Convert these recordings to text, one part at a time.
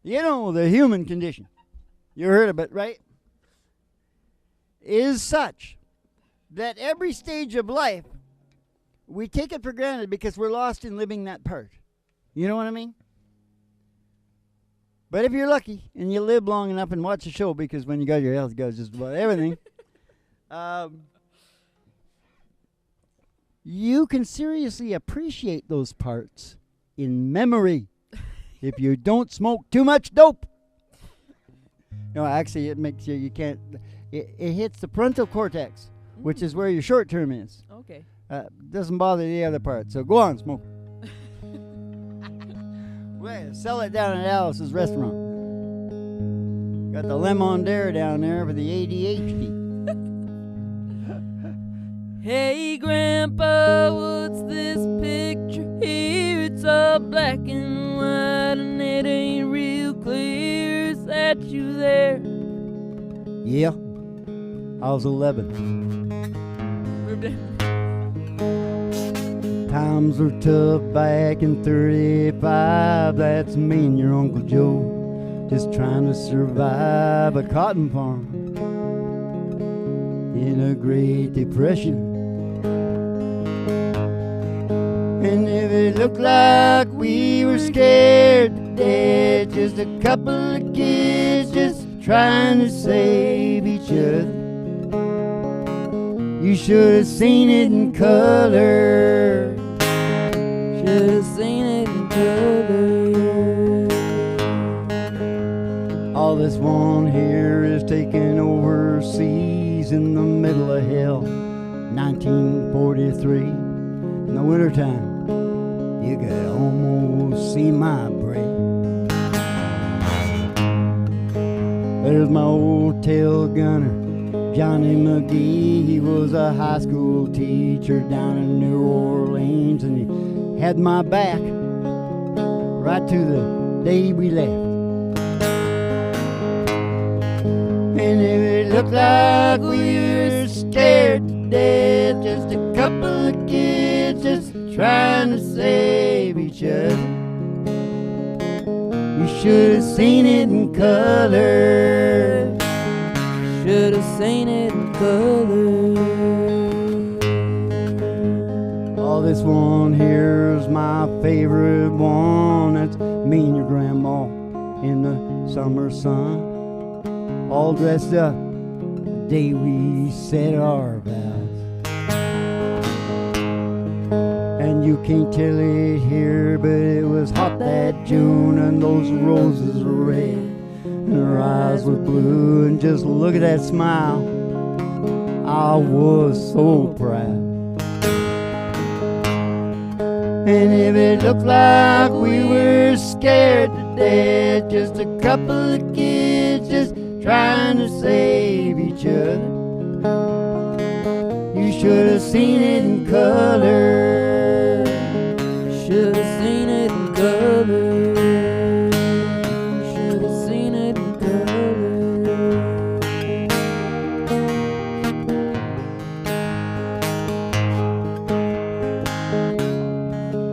You know, the human condition, you heard of it, right? Is such that every stage of life, we take it for granted because we're lost in living that part. You know what I mean? But if you're lucky and you live long enough and watch the show, because when you got your health, you got just about everything, you can seriously appreciate those parts in memory if you don't smoke too much dope. No, actually, it makes you can't. It hits the frontal cortex, which is where your short term is. Okay. Doesn't bother the other part. So go on, smoke. Well, sell it down at Alice's restaurant. Got the lemon dare down there for the ADHD. Hey, Grandpa, what's this picture here? It's all black and white and it ain't real clear. Is that you there? Yeah, I was 11. Times were tough back in 35. That's me and your Uncle Joe, just trying to survive a cotton farm in a Great Depression. And if it looked like we were scared to death, just a couple of kids just trying to save each other. You should have seen it in color. Should have seen it in color. All this one here is taken overseas in the middle of hell. 1943, in the wintertime, you could almost see my breath. There's my old tail gunner, Johnny McGee. He was a high school teacher down in New Orleans, and he had my back right to the day we left. And if it looked like we were scared to death, just a couple of kids just trying to save each other, you should have seen it in color. Should have seen it in color. Oh, this one here is my favorite one. That's me and your grandma in the summer sun, all dressed up the day we said our vows. And you can't tell it here, but it was hot that June, and those roses were red, and her eyes were blue, and just look at that smile. I was so proud. And if it looked like we were scared to death, just a couple of kids just trying to save each other, you should have seen it in color. Should have seen it in color. Should have seen it in color.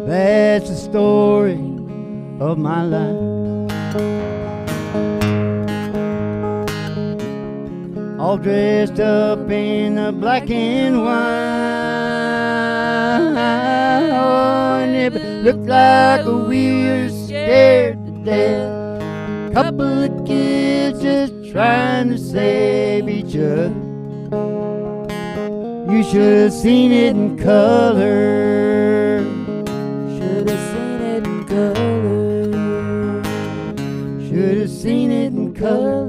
That's the story of my life. All dressed up in the black and white. And if it looked like we were scared to death, couple of kids just trying to save each other, you should have seen it in color. Should have seen it in color. Should have seen it in color.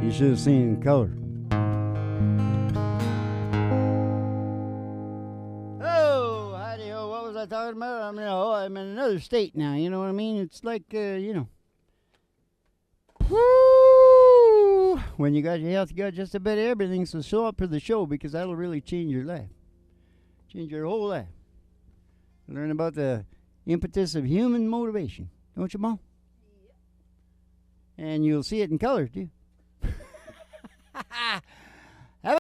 You should have seen it in color. Oh, howdy-ho, what was I talking about? I'm in another state now, you know what I mean? It's like, whoo! When you got your health, you got just about everything, so show up for the show, because that'll really change your life. Change your whole life. Learn about the impetus of human motivation. Don't you, Mom? And you'll see it in color, too.